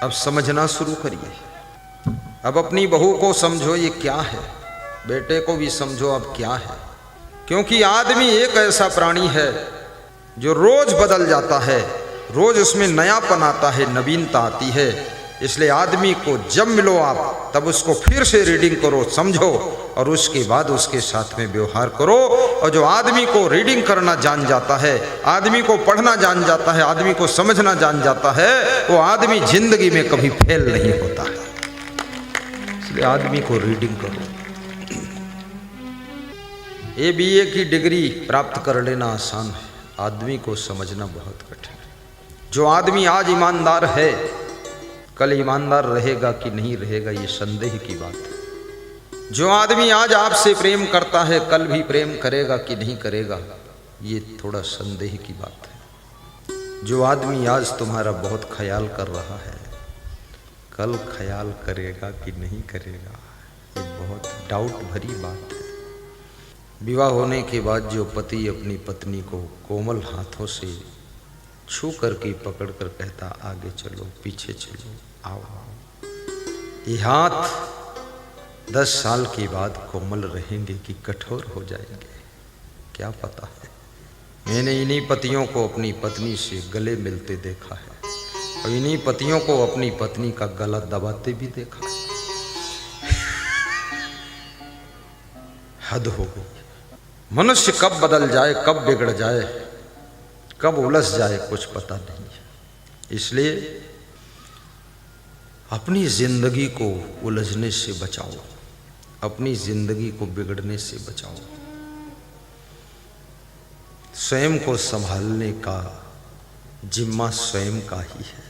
अब समझना शुरू करिए। अब अपनी बहू को समझो ये क्या है, बेटे को भी समझो अब क्या है। क्योंकि आदमी एक ऐसा प्राणी है जो रोज बदल जाता है, रोज उसमें नयापन आता है, नवीनता आती है। इसलिए आदमी को जब मिलो आप तब उसको फिर से रीडिंग करो, समझो और उसके बाद उसके साथ में व्यवहार करो। और जो आदमी को रीडिंग करना जान जाता है, आदमी को पढ़ना जान जाता है, आदमी को समझना जान जाता है, वो आदमी जिंदगी में कभी फेल नहीं होता है। इसलिए आदमी को रीडिंग करो। BA की डिग्री प्राप्त कर लेना आसान है, आदमी को समझना बहुत कठिन है। जो आदमी आज ईमानदार है कल ईमानदार रहेगा कि नहीं रहेगा ये संदेह की बात है। जो आदमी आज आपसे प्रेम करता है कल भी प्रेम करेगा कि नहीं करेगा ये थोड़ा संदेह की बात है। जो आदमी आज तुम्हारा बहुत ख्याल कर रहा है कल ख्याल करेगा कि नहीं करेगा ये बहुत डाउट भरी बात है। विवाह होने के बाद जो पति अपनी पत्नी को कोमल हाथों से छू करके पकड़ कर कहता आगे चलो पीछे चलो आओ आओ, ये हाथ 10 साल के बाद कोमल रहेंगे कि कठोर हो जाएंगे क्या पता है। मैंने इन्हीं पतियों को अपनी पत्नी से गले मिलते देखा है और इन्हीं पतियों को अपनी पत्नी का गला दबाते भी देखा है। हद हो गई। मनुष्य कब बदल जाए, कब बिगड़ जाए, कब उलझ जाए कुछ पता नहीं है। इसलिए अपनी जिंदगी को उलझने से बचाओ, अपनी जिंदगी को बिगड़ने से बचाओ। स्वयं को संभालने का जिम्मा स्वयं का ही है,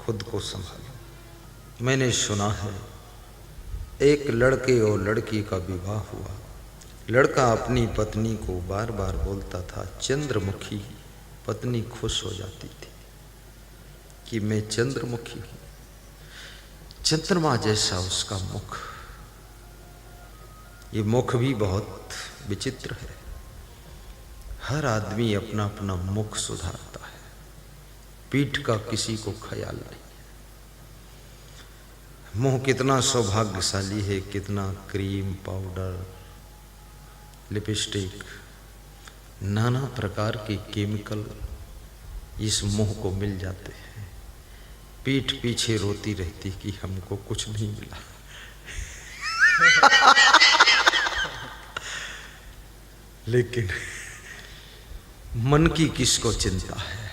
खुद को संभालो। मैंने सुना है एक लड़के और लड़की का विवाह हुआ। लड़का अपनी पत्नी को बार बार बोलता था चंद्रमुखी, पत्नी खुश हो जाती थी कि मैं चंद्रमुखी हूं। चंद्रमा जैसा उसका मुख, ये मुख भी बहुत विचित्र है। हर आदमी अपना अपना मुख सुधारता है, पीठ का किसी को ख्याल नहीं। मुंह कितना सौभाग्यशाली है, कितना क्रीम पाउडर लिपस्टिक नाना प्रकार के केमिकल इस मुंह को मिल जाते हैं। पीठ पीछे रोती रहती कि हमको कुछ नहीं मिला। लेकिन मन की किसको चिंता है।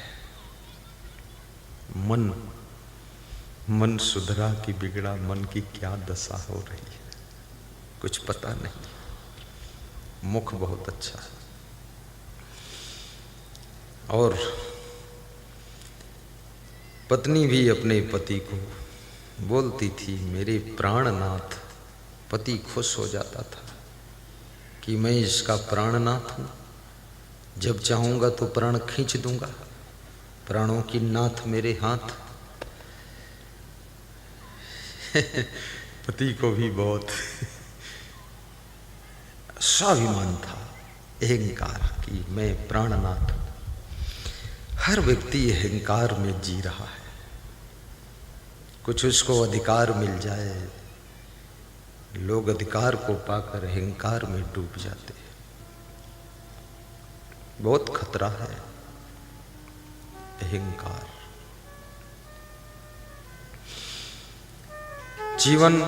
मन सुधरा कि बिगड़ा, मन की क्या दशा हो रही है कुछ पता नहीं। मुख बहुत अच्छा है। और पत्नी भी अपने पति को बोलती थी मेरे प्राणनाथ। पति खुश हो जाता था कि मैं इसका प्राणनाथ हूँ, जब चाहूँगा तो प्राण खींच दूंगा, प्राणों की नाथ मेरे हाथ। पति को भी बहुत स्वाभिमान था, अहंकार कि मैं प्राणनाथ हूं। हर व्यक्ति अहंकार में जी रहा है। कुछ उसको अधिकार मिल जाए, लोग अधिकार को पाकर अहंकार में डूब जाते हैं। बहुत खतरा है अहंकार। जीवन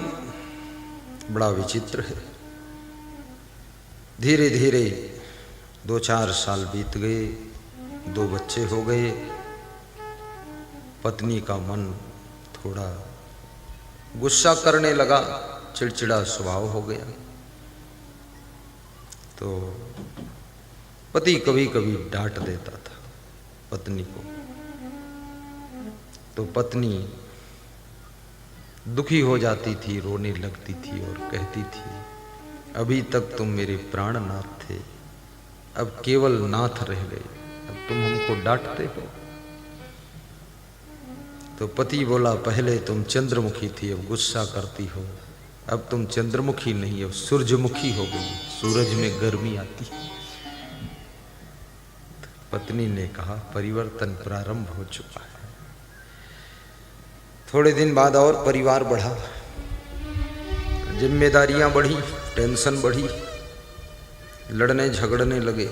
बड़ा विचित्र है। धीरे धीरे 2-4 साल बीत गए, 2 बच्चे हो गए। पत्नी का मन थोड़ा गुस्सा करने लगा, चिड़चिड़ा स्वभाव हो गया। तो पति कभी कभी डांट देता था पत्नी को। तो पत्नी दुखी हो जाती थी, रोने लगती थी और कहती थी अभी तक तुम मेरे प्राणनाथ थे, अब केवल नाथ रह गए, अब तुम हमको डांटते हो। तो पति बोला पहले तुम चंद्रमुखी थी, अब गुस्सा करती हो, अब तुम चंद्रमुखी नहीं अब सूरजमुखी हो गई, सूरज में गर्मी आती है। पत्नी ने कहा परिवर्तन प्रारंभ हो चुका है, थोड़े दिन बाद और परिवार बढ़ा, जिम्मेदारियां बढ़ी, टेंशन बढ़ी, लड़ने झगड़ने लगे।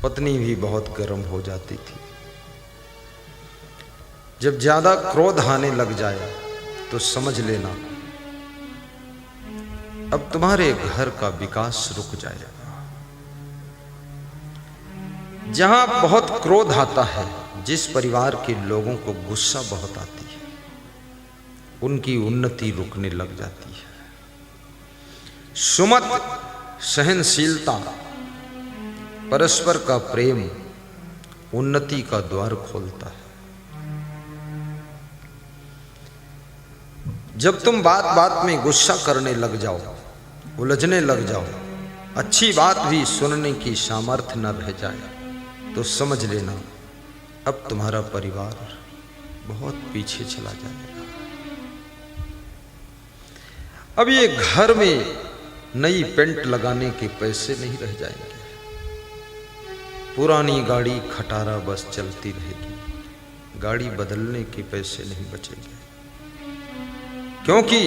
पत्नी भी बहुत गर्म हो जाती थी। जब ज्यादा क्रोध आने लग जाए तो समझ लेना अब तुम्हारे घर का विकास रुक जाएगा। जहां बहुत क्रोध आता है, जिस परिवार के लोगों को गुस्सा बहुत आती है, उनकी उन्नति रुकने लग जाती है। सुमत, सहनशीलता, परस्पर का प्रेम उन्नति का द्वार खोलता है। जब तुम बात बात में गुस्सा करने लग जाओ, उलझने लग जाओ, अच्छी बात भी सुनने की सामर्थ्य न रह जाए, तो समझ लेना अब तुम्हारा परिवार बहुत पीछे चला जाएगा। अब ये घर में नई पेंट लगाने के पैसे नहीं रह जाएंगे। पुरानी गाड़ी खटारा बस चलती रहेगी, गाड़ी बदलने के पैसे नहीं बचेंगे। क्योंकि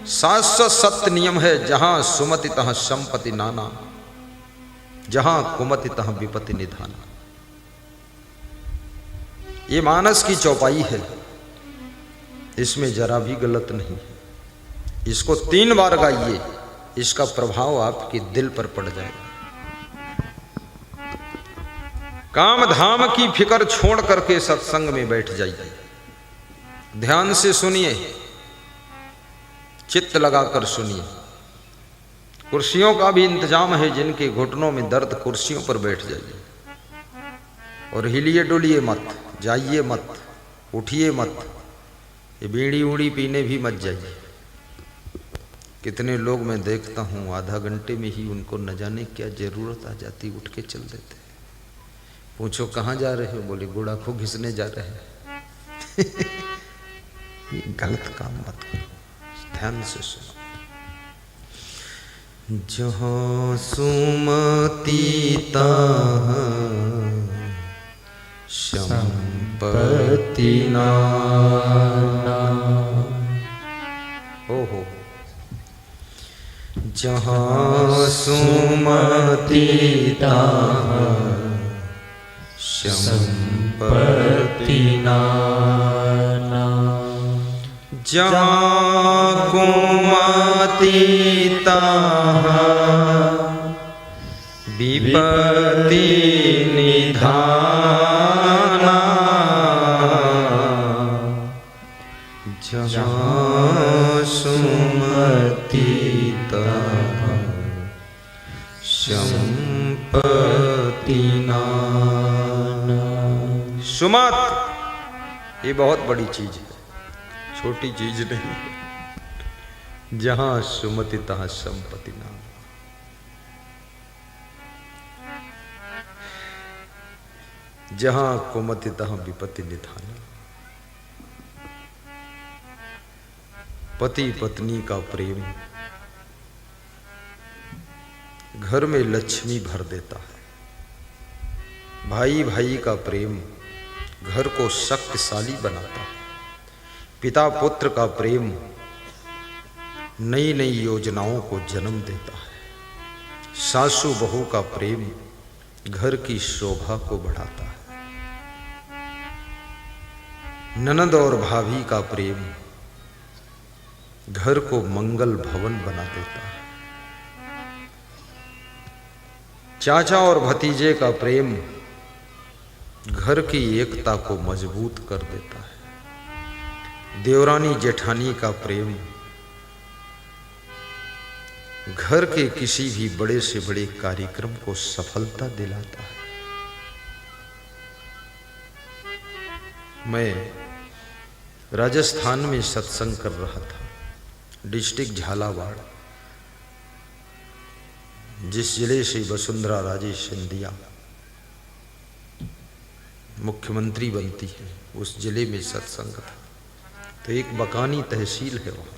शाश्वत सत्य नियम है, जहां सुमति तहां संपत्ति नाना, जहां कुमति तहां विपत्ति निधाना। ये मानस की चौपाई है, इसमें जरा भी गलत नहीं है। इसको 3 बार गाइए, इसका प्रभाव आपके दिल पर पड़ जाएगा। काम धाम की फिक्र छोड़ करके सत्संग में बैठ जाइए, ध्यान से सुनिए, चित्त लगाकर सुनिए। कुर्सियों का भी इंतजाम है, जिनके घुटनों में दर्द, कुर्सियों पर बैठ जाइए और हिलिए डुलिए मत, जाइए मत, उठिए मत, ये बीड़ी उड़ी पीने भी मत जाइए। कितने लोग मैं देखता हूँ आधा घंटे में ही उनको न जाने क्या जरूरत आ जाती, उठ के चल देते। पूछो कहाँ जा रहे हो, बोले गुड़ाखू घिसने जा रहे हैं। ये गलत काम मत करो, ध्यान से सुनो। जहाँ सुमति तहाँ संपत्ति नाना। हो जहाँ सुमति तहाँ संपत्ति नाना, जहाँ कुमति तहाँ विपत्ति निधाना, जहाँ सुमति तहाँ संपत्ति नाना। सुमत ये बहुत बड़ी चीज है, छोटी चीज नहीं है। जहां सुमति तहां संपत्ति नाम। जहां कुमति तहां विपत्ति निधाना। पति पत्नी का प्रेम घर में लक्ष्मी भर देता है। भाई भाई का प्रेम घर को शक्तिशाली बनाता है। पिता पुत्र का प्रेम नई नई योजनाओं को जन्म देता है। सासू बहू का प्रेम घर की शोभा को बढ़ाता है। ननद और भाभी का प्रेम घर को मंगल भवन बना देता है। चाचा और भतीजे का प्रेम घर की एकता को मजबूत कर देता है। देवरानी जेठानी का प्रेम घर के किसी भी बड़े से बड़े कार्यक्रम को सफलता दिलाता है। मैं राजस्थान में सत्संग कर रहा था, डिस्ट्रिक्ट झालावाड़, जिस जिले से वसुंधरा राजे सिंधिया मुख्यमंत्री बनती है, उस जिले में सत्संग था। तो एक बकानी तहसील है वहाँ।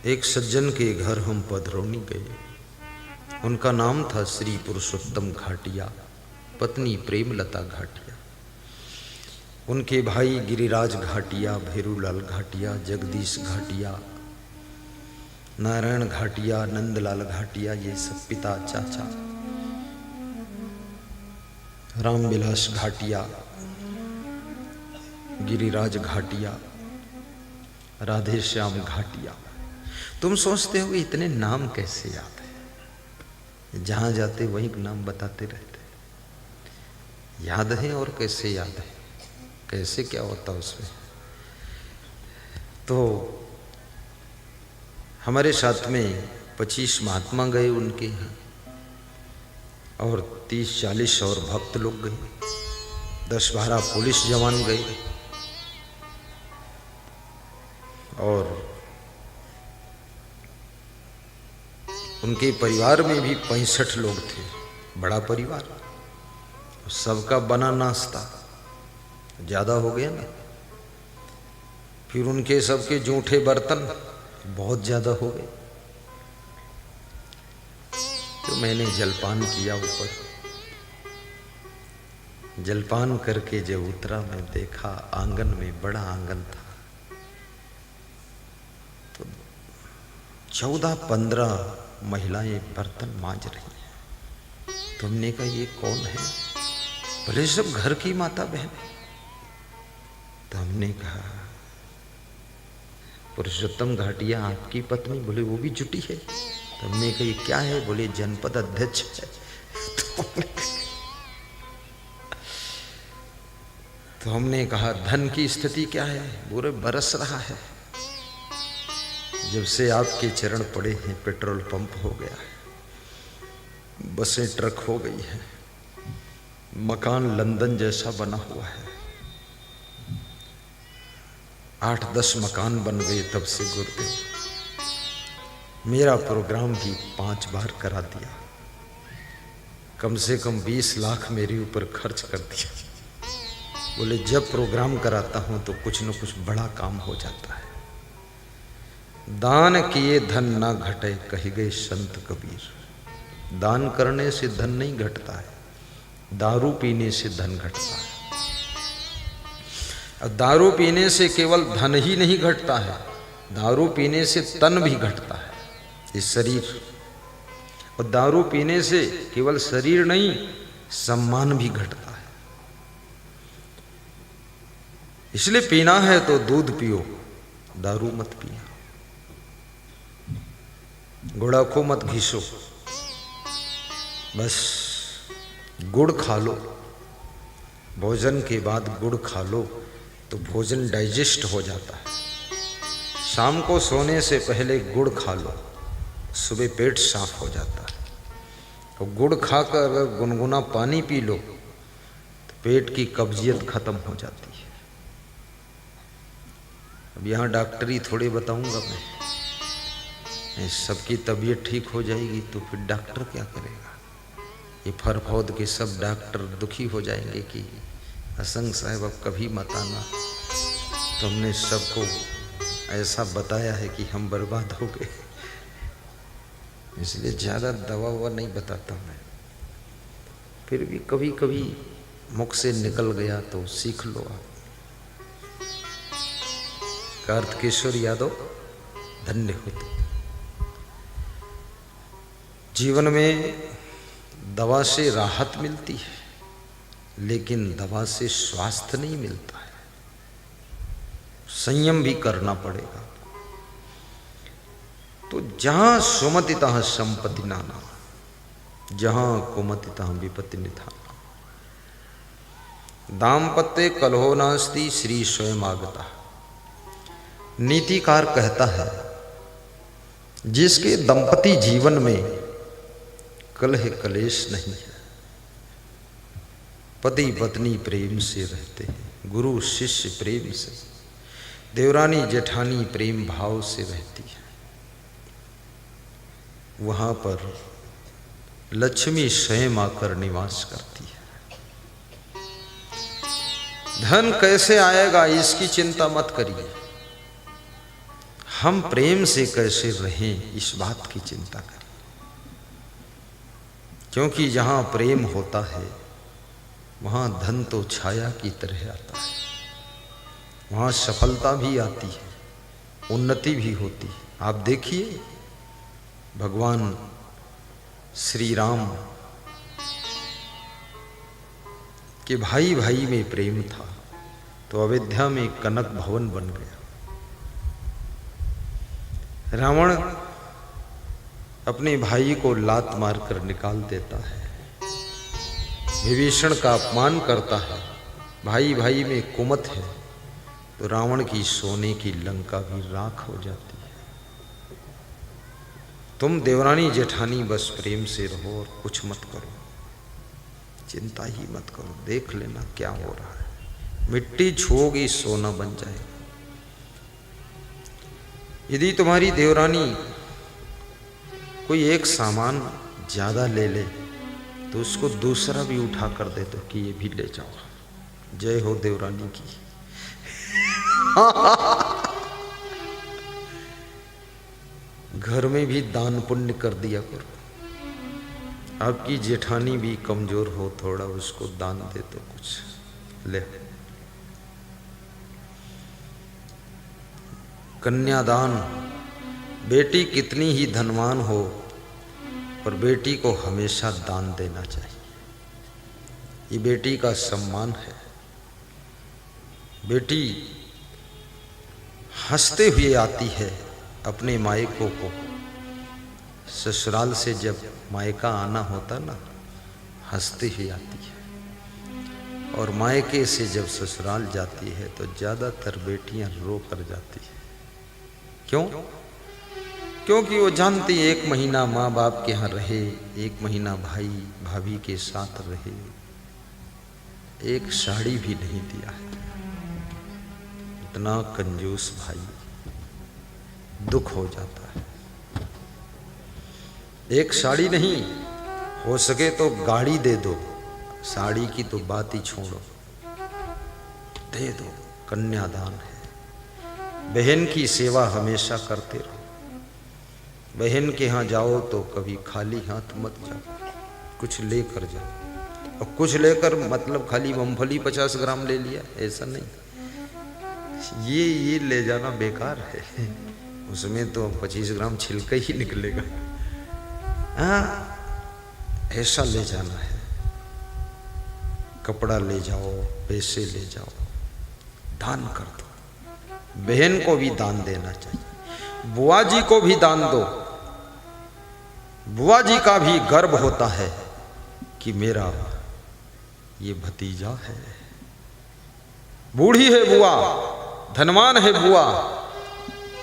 एक सज्जन के घर हम पधरौनी गए। उनका नाम था श्री पुरुषोत्तम घाटिया। पत्नी प्रेमलता घाटिया, उनके भाई गिरिराज घाटिया, भेरूलाल घाटिया, जगदीश घाटिया, नारायण घाटिया, नंदलाल घाटिया, ये सब पिता चाचा, रामविलास घाटिया, गिरिराज घाटिया, राधे श्याम घाटिया। तुम सोचते हो इतने नाम कैसे याद है? जहां जाते वही नाम बताते रहते, याद है और कैसे याद है, कैसे क्या होता उसमें। तो हमारे साथ में 25 महात्मा गए उनके यहाँ, और 30-40 और भक्त लोग गए, 10-12 पुलिस जवान गए, और उनके परिवार में भी 65 लोग थे, बड़ा परिवार, सबका बना नाश्ता ज़्यादा हो गया ना। फिर उनके सबके जूठे बर्तन बहुत ज़्यादा हो गए, तो मैंने जलपान किया ऊपर। जलपान करके जब उतरा, मैं देखा आंगन में, बड़ा आंगन था, तो 14-15 महिलाएं बर्तन मांज रही हैं। तुमने कहा ये कौन है? बोले सब घर की माता बहन। तो हमने कहा पुरुषोत्तम घाटिया आपकी पत्नी? बोले वो भी जुटी है। तो हमने कहा ये क्या है? बोले जनपद अध्यक्ष है। तो हमने कहा धन की स्थिति क्या है? बोले बरस रहा है, जब से आपके चरण पड़े हैं पेट्रोल पंप हो गया है, बसें ट्रक हो गई हैं, मकान लंदन जैसा बना हुआ है, 8-10 मकान बन गए तब से गुरुदेव। मेरा प्रोग्राम भी 5 बार करा दिया, कम से कम 20 लाख मेरे ऊपर खर्च कर दिया। बोले जब प्रोग्राम कराता हूं तो कुछ न कुछ बड़ा काम हो जाता है। दान किए धन ना घटे, कही गए संत कबीर। दान करने से धन नहीं घटता है, दारू पीने से धन घटता है। और दारू पीने से केवल धन ही नहीं घटता है, दारू पीने से तन भी घटता है, इस शरीर। और दारू पीने से केवल शरीर नहीं, सम्मान भी घटता है। इसलिए पीना है तो दूध पियो, दारू मत पिया, गुड़ा को मत घिसो, बस गुड़ खा लो। भोजन के बाद गुड़ खा लो तो भोजन डाइजेस्ट हो जाता है। शाम को सोने से पहले गुड़ खा लो, सुबह पेट साफ हो जाता है। और गुड़ खाकर अगर गुनगुना पानी पी लो तो पेट की कब्जियत खत्म हो जाती है। अब यहाँ डॉक्टरी थोड़े बताऊंगा मैं, सबकी तबीयत ठीक हो जाएगी तो फिर डॉक्टर क्या करेगा? ये फरफौद के सब डॉक्टर दुखी हो जाएंगे कि असंग साहब अब कभी मत आना, तो हमने सबको ऐसा बताया है कि हम बर्बाद हो गए। इसलिए ज़्यादा दवा ववा नहीं बताता मैं, फिर भी कभी कभी मुख से निकल गया तो सीख लो आप। कार्तिकेश्वर यादव धन्य हो तुम। जीवन में दवा से राहत मिलती है, लेकिन दवा से स्वास्थ्य नहीं मिलता है। संयम भी करना पड़ेगा। तो जहां सुमतितः संपत्ति नाना, जहां कुमतितः विपत्ति निधाना। दाम्पत्य कलहो नास्ति श्री स्वयं आगता। नीतिकार कहता है जिसके दंपति जीवन में कलह कलेश नहीं है, पति पत्नी प्रेम से रहते हैं, गुरु शिष्य प्रेम से, देवरानी जेठानी प्रेम भाव से रहती है, वहां पर लक्ष्मी स्वयं आकर निवास करती है। धन कैसे आएगा इसकी चिंता मत करिए, हम प्रेम से कैसे रहें इस बात की चिंता करिए। क्योंकि जहां प्रेम होता है वहाँ धन तो छाया की तरह आता है, वहाँ सफलता भी आती है, उन्नति भी होती है। आप देखिए भगवान श्री राम के भाई भाई में प्रेम था तो अयोध्या में कनक भवन बन गया। रावण अपने भाई को लात मारकर निकाल देता है, विभीषण का अपमान करता है, भाई भाई में कुमत है तो रावण की सोने की लंका भी राख हो जाती है। तुम देवरानी जेठानी बस प्रेम से रहो और कुछ मत करो, चिंता ही मत करो, देख लेना क्या हो रहा है। मिट्टी छूओगी सोना बन जाएगा। यदि तुम्हारी देवरानी कोई एक सामान ज्यादा ले ले तो उसको दूसरा भी उठा कर दे दो कि ये भी ले जाओ। जय हो देवरानी की। घर में भी दान पुण्य कर दिया करो। आपकी जेठानी भी कमजोर हो, थोड़ा उसको दान दे दो, कुछ ले। कन्यादान, बेटी कितनी ही धनवान हो पर बेटी को हमेशा दान देना चाहिए। ये बेटी का सम्मान है। बेटी हंसते हुए आती है अपने मायकों को। ससुराल से जब मायका आना होता ना, हंसते हुए आती है, और मायके से जब ससुराल जाती है तो ज्यादातर बेटियां रो कर जाती है। क्यों? क्योंकि वो जानती है 1 महीना माँ बाप के यहाँ रहे, 1 महीना भाई भाभी के साथ रहे, एक साड़ी भी नहीं दिया है। इतना कंजूस भाई, दुख हो जाता है। एक साड़ी नहीं, हो सके तो गाड़ी दे दो, साड़ी की तो बात ही छोड़ो, दे दो। कन्यादान है। बहन की सेवा हमेशा करते रहो। बहन के यहाँ जाओ तो कभी खाली हाथ मत जाओ, कुछ लेकर जाओ। और कुछ लेकर मतलब खाली मूंगफली 50 ग्राम ले लिया, ऐसा नहीं। ये ले जाना बेकार है, उसमें तो 25 ग्राम छिलका ही निकलेगा। हाँ, ऐसा ले जाना है। कपड़ा ले जाओ, पैसे ले जाओ, दान कर दो। बहन को भी दान देना चाहिए। बुआ जी को भी दान दो। बुआ जी का भी गर्व होता है कि मेरा ये भतीजा है। बूढ़ी है बुआ, धनवान है बुआ,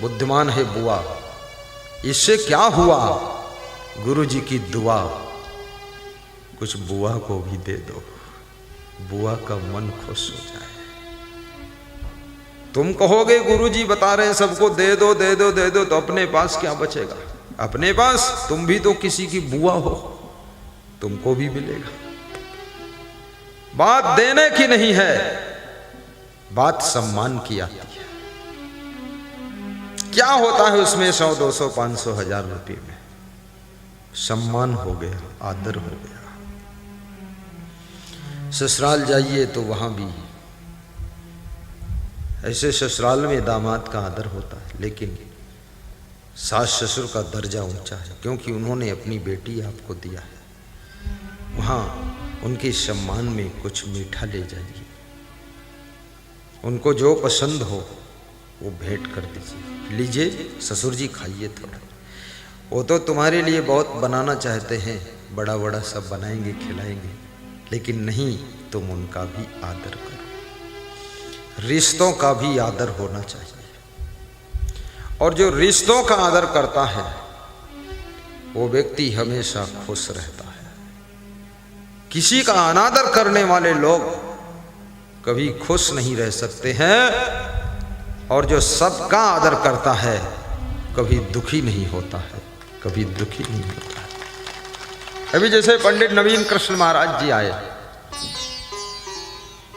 बुद्धिमान है बुआ, इससे क्या हुआ? गुरु जी की दुआ। कुछ बुआ को भी दे दो, बुआ का मन खुश हो जाए। तुम कहोगे गुरुजी बता रहे हैं सबको दे दो दे दो दे दो, तो अपने पास क्या बचेगा? अपने पास तुम भी तो किसी की बुआ हो, तुमको भी मिलेगा। बात देने की नहीं है, बात सम्मान की आती है। क्या होता है उसमें 100, 200, 500, 1000 रुपये में? सम्मान हो गया, आदर हो गया। ससुराल जाइए तो वहां भी ऐसे ससुराल में दामाद का आदर होता है, लेकिन सास ससुर का दर्जा ऊंचा है, क्योंकि उन्होंने अपनी बेटी आपको दिया है। वहाँ उनके सम्मान में कुछ मीठा ले जाइए, उनको जो पसंद हो वो भेंट कर दीजिए। लीजिए ससुर जी, खाइए थोड़ा। वो तो तुम्हारे लिए बहुत बनाना चाहते हैं, बड़ा बड़ा सब बनाएंगे खिलाएंगे, लेकिन नहीं, तुम उनका भी आदर करो। रिश्तों का भी आदर होना चाहिए, और जो रिश्तों का आदर करता है वो व्यक्ति हमेशा खुश रहता है। किसी का अनादर करने वाले लोग कभी खुश नहीं रह सकते हैं, और जो सबका आदर करता है कभी दुखी नहीं होता है, कभी दुखी नहीं होता है। अभी जैसे पंडित नवीन कृष्ण महाराज जी आए,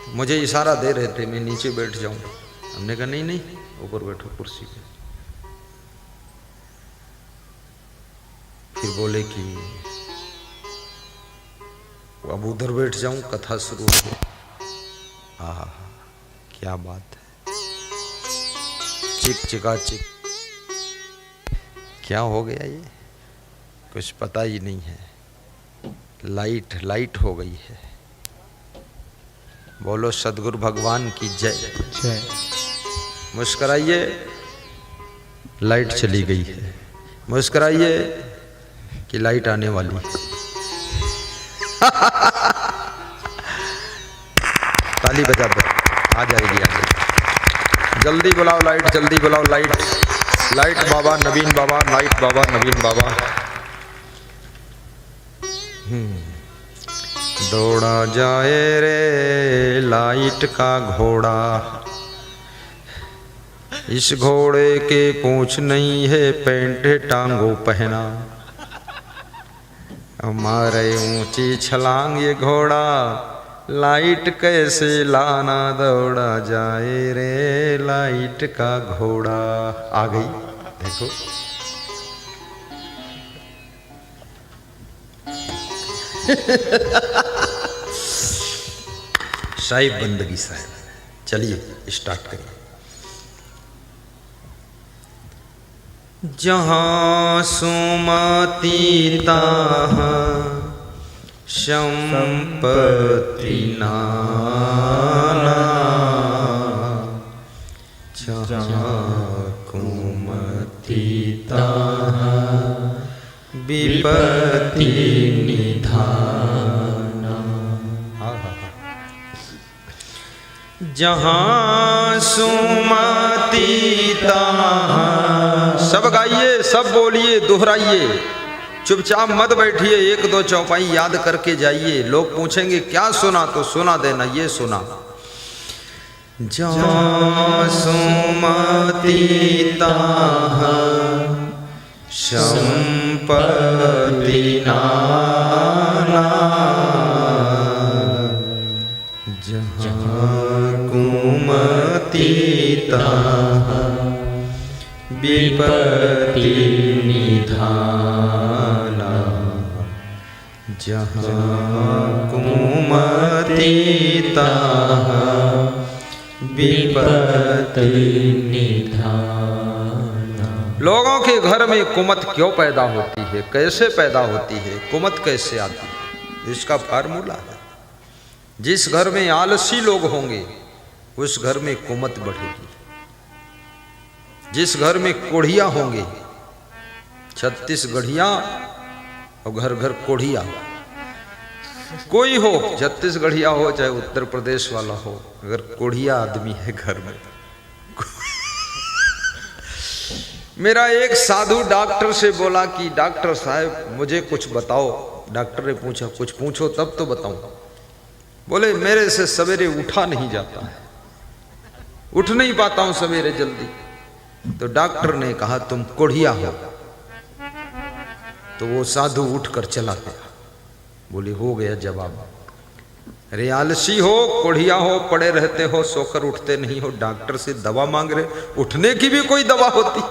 मुझे इशारा दे रहे थे मैं नीचे बैठ जाऊंगा। हमने कहा नहीं नहीं, ऊपर बैठो कुर्सी पे। फिर बोले कि अब उधर बैठ जाऊं, कथा शुरू हो गई। आहा, क्या बात है, चिक चिका चिक, क्या हो गया ये, कुछ पता ही नहीं है। लाइट लाइट हो गई है। बोलो सदगुरु भगवान की जय जय। मुस्कुराइए, लाइट चली गई है। मुस्कुराइए कि लाइट आने वाली है। ताली बजा दो, आ जाएगी, आ जाएगी। जल्दी बुलाओ लाइट, जल्दी बुलाओ लाइट। लाइट बाबा नवीन बाबा, लाइट बाबा नवीन बाबा। दौड़ा जाए रे लाइट का घोड़ा, इस घोड़े के पूंछ नहीं है, पैंट टांगों पहना। हमारे ऊंची छलांग ये घोड़ा, लाइट कैसे लाना। दौड़ा जाए रे लाइट का घोड़ा। आ गई, देखो। साहिब बंदगी साहिब। चलिए स्टार्ट करिए। जहाँ सुमति तहाँ संपत्ति नाना, जहाँ कुमति तहाँ विपत्ति निधाना। जहाँ सुमति तहाँ, सब गाइए, सब बोलिए, दोहराइए, चुपचाप मत बैठिए। एक दो चौपाई याद करके जाइए। लोग पूछेंगे क्या सुना, तो सुना देना, ये सुना। जहाँ सुमति तहाँ संपत्ति नाना, जहाँ कुमति तहाँ विपत्ति निधाना। जहाँ कुमति तहाँ विपत्ति निधाना। लोगों के घर में कुमत क्यों पैदा होती है, कैसे पैदा होती है, कुमत कैसे आती है, इसका फार्मूला है। जिस घर में आलसी लोग होंगे उस घर में कुमत बढ़ेगी। जिस घर में कोढ़िया होंगे, 36 गढ़िया और घर घर कोढ़िया, कोई हो 36 गढ़िया हो चाहे उत्तर प्रदेश वाला हो, अगर कोढ़िया आदमी है घर में। मेरा एक साधु डॉक्टर से बोला कि डॉक्टर साहब मुझे कुछ बताओ। डॉक्टर ने पूछा कुछ पूछो तब तो बताऊं। बोले मेरे से सवेरे उठा नहीं जाता है, उठ नहीं पाता हूं सवेरे जल्दी। तो डॉक्टर ने कहा तुम कोढ़िया हो। तो वो साधु उठकर चला गया। बोले हो गया जवाब। अरे आलसी हो, कोढ़िया हो, पड़े रहते हो, सोकर उठते नहीं हो, डॉक्टर से दवा मांग रहे। उठने की भी कोई दवा होती है,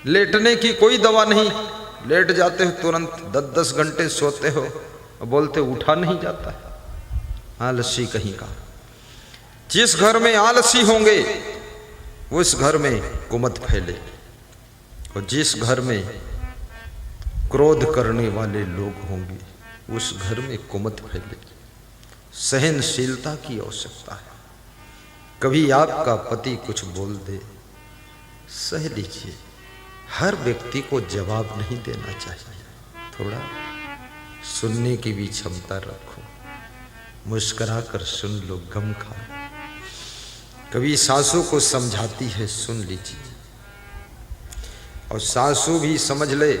लेटने की कोई दवा नहीं। लेट जाते हो तुरंत, 10-10 घंटे सोते हो, बोलते उठा नहीं जाता है। आलसी कहीं का। जिस घर में आलसी होंगे उस घर में कुमत फैलेगी, और जिस घर में क्रोध करने वाले लोग होंगे उस घर में कुमत फैलेगी। सहनशीलता की आवश्यकता है। कभी आपका पति कुछ बोल दे, सह लीजिए। हर व्यक्ति को जवाब नहीं देना चाहिए, थोड़ा सुनने की भी क्षमता रखो। मुस्कुरा कर सुन लो, गम खा। कभी सासू को समझाती है, सुन लीजिए। और सासू भी समझ ले,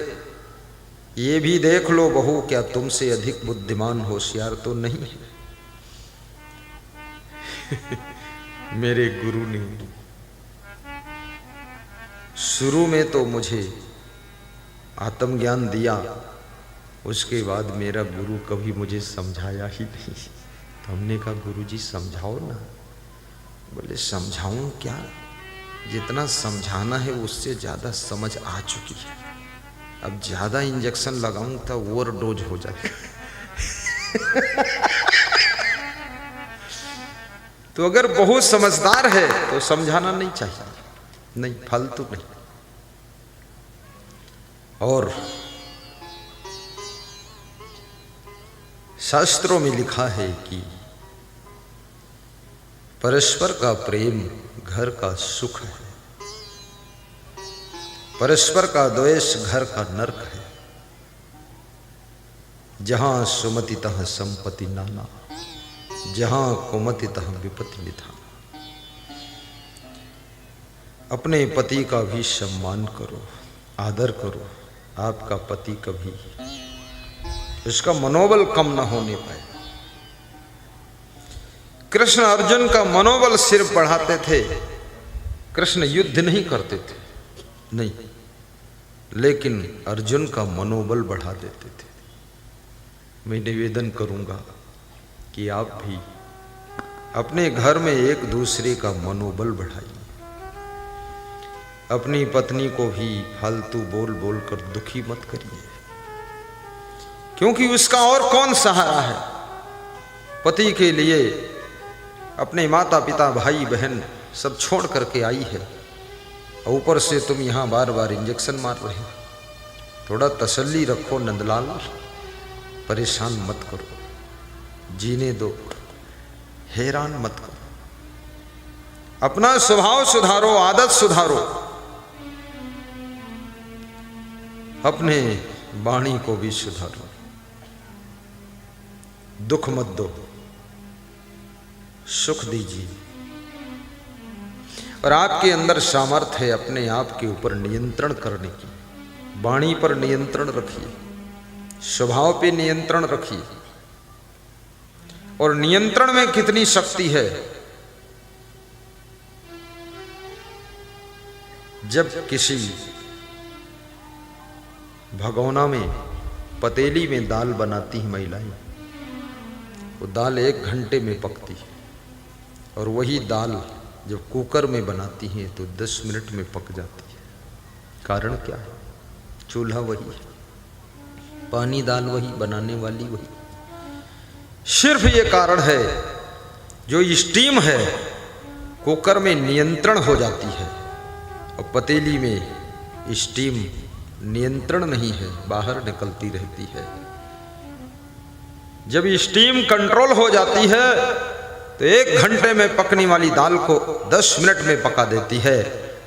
ये भी देख लो बहू क्या तुमसे अधिक बुद्धिमान होशियार तो नहीं है। मेरे गुरु ने शुरू में तो मुझे आत्मज्ञान दिया, उसके बाद मेरा गुरु कभी मुझे समझाया ही नहीं। तो हमने कहा गुरुजी समझाओ ना। बोले समझाऊं क्या, जितना समझाना है उससे ज़्यादा समझ आ चुकी है। अब ज़्यादा इंजेक्शन लगाऊं तो ओवरडोज हो जाएगा। तो अगर बहुत समझदार है तो समझाना नहीं चाहिए, नहीं, फालतू नहीं। और शास्त्रों में लिखा है कि परस्पर का प्रेम घर का सुख है, परस्पर का द्वेष घर का नरक है। जहां सुमतितः संपत्ति नाना, जहां कुमतितः विपत्ति निधान। अपने पति का भी सम्मान करो, आदर करो। आपका पति कभी इसका मनोबल कम न होने पाए। कृष्ण अर्जुन का मनोबल सिर्फ बढ़ाते थे, कृष्ण युद्ध नहीं करते थे, नहीं, लेकिन अर्जुन का मनोबल बढ़ा देते थे। मैं निवेदन करूंगा कि आप भी अपने घर में एक दूसरे का मनोबल बढ़ाइए। अपनी पत्नी को भी फालतू बोल बोल कर दुखी मत करिए, क्योंकि उसका और कौन सहारा है। पति के लिए अपने माता पिता भाई बहन सब छोड़ करके आई है, और ऊपर से तुम यहाँ बार बार इंजेक्शन मार रहे हो। थोड़ा तसल्ली रखो नंदलाल, परेशान मत करो, जीने दो, हैरान मत करो। अपना स्वभाव सुधारो, आदत सुधारो, अपने वाणी को भी सुधारो। दुख मत दो, सुख दीजिए। और आपके अंदर सामर्थ्य है अपने आप के ऊपर नियंत्रण करने की। वाणी पर नियंत्रण रखिए, स्वभाव पे नियंत्रण रखिए। और नियंत्रण में कितनी शक्ति है। जब किसी भगोना में, पतेली में दाल बनाती है महिलाएं, वो दाल 1 घंटे में पकती है, और वही दाल जब कुकर में बनाती हैं तो 10 मिनट में पक जाती है। कारण क्या है? चूल्हा वही है, पानी दाल वही, बनाने वाली वही। सिर्फ ये कारण है, जो स्टीम है कुकर में नियंत्रण हो जाती है, और पतेली में स्टीम नियंत्रण नहीं है, बाहर निकलती रहती है। जब स्टीम कंट्रोल हो जाती है तो 1 घंटे में पकने वाली दाल को 10 मिनट में पका देती है।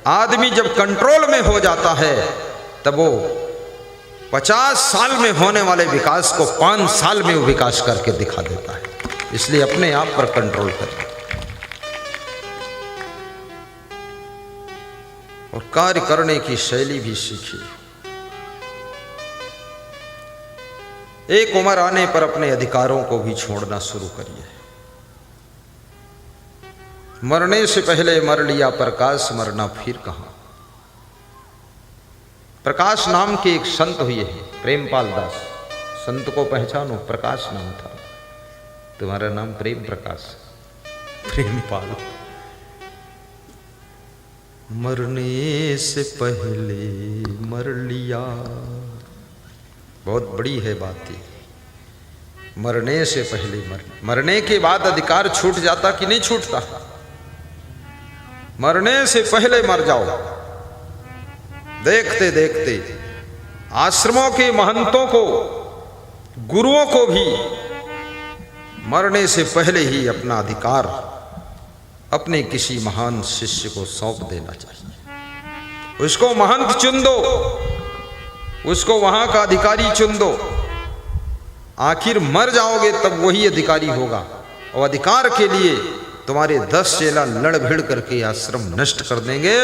आदमी जब कंट्रोल में हो जाता है तब वो 50 साल में होने वाले विकास को 5 साल में वो विकास करके दिखा देता है। इसलिए अपने आप पर कंट्रोल करें और कार्य करने की शैली भी सीखिए। एक उम्र आने पर अपने अधिकारों को भी छोड़ना शुरू करिए। मरने से पहले मर लिया प्रकाश, मरना फिर कहां। प्रकाश नाम के एक संत हुए हैं, प्रेमपाल दास। संत को पहचानो, प्रकाश नाम था। तुम्हारा नाम प्रेम प्रकाश, प्रेमपाल। मरने से पहले मर लिया, बहुत बड़ी है बात ये। मरने से पहले मरने के बाद अधिकार छूट जाता कि नहीं छूटता? मरने से पहले मर जाओ। देखते देखते आश्रमों के महंतों को, गुरुओं को भी मरने से पहले ही अपना अधिकार अपने किसी महान शिष्य को सौंप देना चाहिए। उसको महंत चुन दो, उसको वहां का अधिकारी चुन दो। आखिर मर जाओगे तब वही अधिकारी होगा, और अधिकार के लिए तुम्हारे 10 चेला लड़ भिड़ करके आश्रम नष्ट कर देंगे।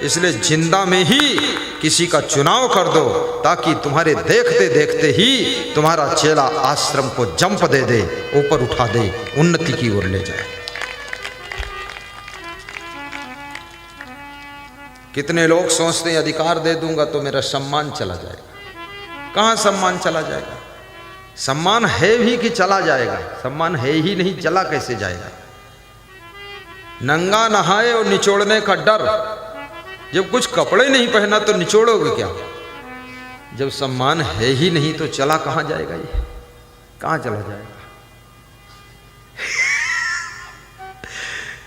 इसलिए जिंदा में ही किसी का चुनाव कर दो, ताकि तुम्हारे देखते देखते ही तुम्हारा चेला आश्रम को जंप दे दे, ऊपर उठा दे, उन्नति की ओर ले जाए। कितने लोग सोचते हैं अधिकार दे दूंगा तो मेरा सम्मान चला जाएगा। कहां सम्मान चला जाएगा? सम्मान है भी कि चला जाएगा? सम्मान है ही नहीं, चला कैसे जाएगा? नंगा नहाए और निचोड़ने का डर। जब कुछ कपड़े नहीं पहना तो निचोड़ोगे क्या? जब सम्मान है ही नहीं तो चला कहां जाएगा? ये कहां चला जाएगा?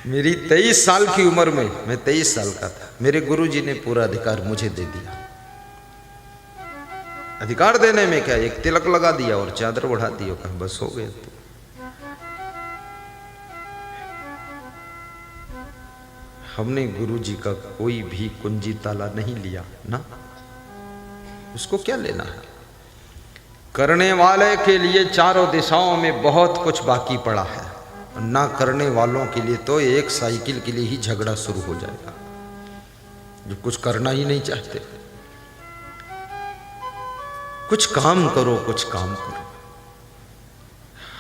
मेरी 23 साल की उम्र में, मैं 23 साल का था, मेरे गुरुजी ने पूरा अधिकार मुझे दे दिया। अधिकार देने में क्या, एक तिलक लगा दिया और चादर बढ़ा दी और कहा बस हो गया। हमने गुरुजी का कोई भी कुंजी ताला नहीं लिया ना, उसको क्या लेना है। करने वाले के लिए चारों दिशाओं में बहुत कुछ बाकी पड़ा है, ना करने वालों के लिए तो एक साइकिल के लिए ही झगड़ा शुरू हो जाएगा, जो कुछ करना ही नहीं चाहते। कुछ काम करो, कुछ काम करो।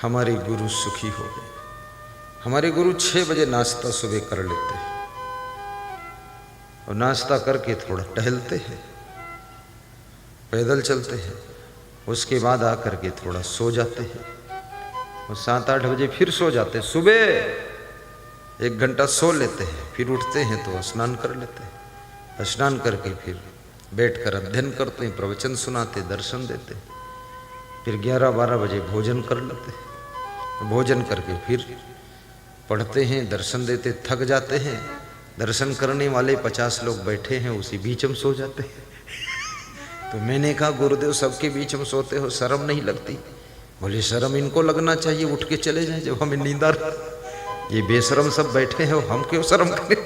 हमारे गुरु सुखी हो गए। हमारे गुरु 6 बजे नाश्ता सुबह कर लेते हैं और नाश्ता करके थोड़ा टहलते हैं, पैदल चलते हैं, उसके बाद आकर के थोड़ा सो जाते हैं और 7-8 बजे फिर सो जाते हैं। सुबह 1 घंटा सो लेते हैं, फिर उठते हैं तो स्नान कर लेते हैं। स्नान करके फिर बैठकर अध्ययन करते हैं, प्रवचन सुनाते, दर्शन देते हैं। फिर 11-12 बजे भोजन कर लेते हैं। भोजन करके फिर पढ़ते हैं, दर्शन देते, थक जाते हैं। दर्शन करने वाले 50 लोग बैठे हैं, उसी बीच हम सो जाते हैं। तो मैंने कहा गुरुदेव सबके बीच हम सोते हो, शर्म नहीं लगती? बोले शर्म इनको लगना चाहिए, उठ के चले जाएं जब हमें नींद आ रही। ये बेशरम सब बैठे हैं, हम क्यों शर्म करें?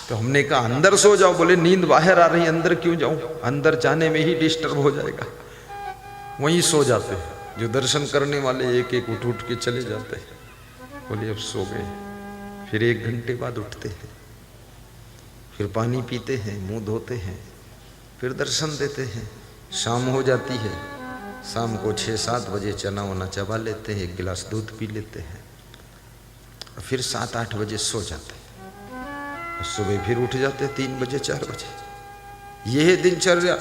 तो हमने कहा अंदर सो जाओ। बोले नींद बाहर आ रही, अंदर क्यों जाऊं? अंदर जाने में ही डिस्टर्ब हो जाएगा। वहीं सो जाते हैं। जो दर्शन करने वाले एक एक उठ के चले जाते हैं। बोले अब सो गए। फिर 1 घंटे बाद उठते हैं, फिर पानी पीते हैं, मुंह धोते हैं, फिर दर्शन देते हैं। शाम हो जाती है, शाम को 6-7 बजे चना वना चबा लेते हैं, 1 गिलास दूध पी लेते हैं, फिर 7-8 बजे सो जाते हैं। सुबह फिर उठ जाते 3 बजे 4 बजे। यह है दिनचर्या।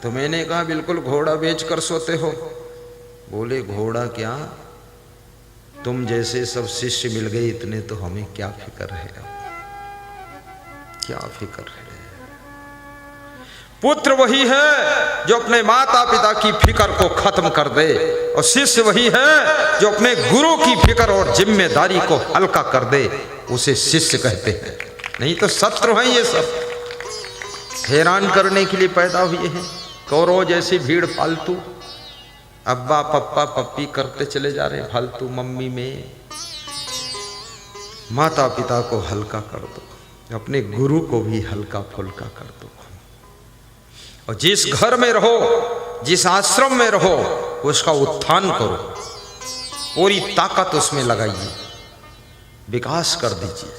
तो मैंने कहा बिल्कुल घोड़ा बेच कर सोते हो। बोले घोड़ा क्या, तुम जैसे सब शिष्य मिल गए इतने, तो हमें क्या फिक्र है, क्या फिक्र है। पुत्र वही है जो अपने माता पिता की फिक्र को खत्म कर दे, और शिष्य वही है जो अपने गुरु की फिक्र और जिम्मेदारी को हल्का कर दे, उसे शिष्य कहते हैं। नहीं तो शत्रु हैं ये सब, हैरान करने के लिए पैदा हुए हैं। कौरव जैसी भीड़ फालतू, अब्बा पप्पा पप्पी करते चले जा रहे हैं फालतू। मम्मी में माता पिता को हल्का कर दो, अपने गुरु को भी हल्का फुल्का कर दो। और जिस घर में रहो, जिस आश्रम में रहो, उसका उत्थान करो, पूरी ताकत उसमें लगाइए, विकास कर दीजिए।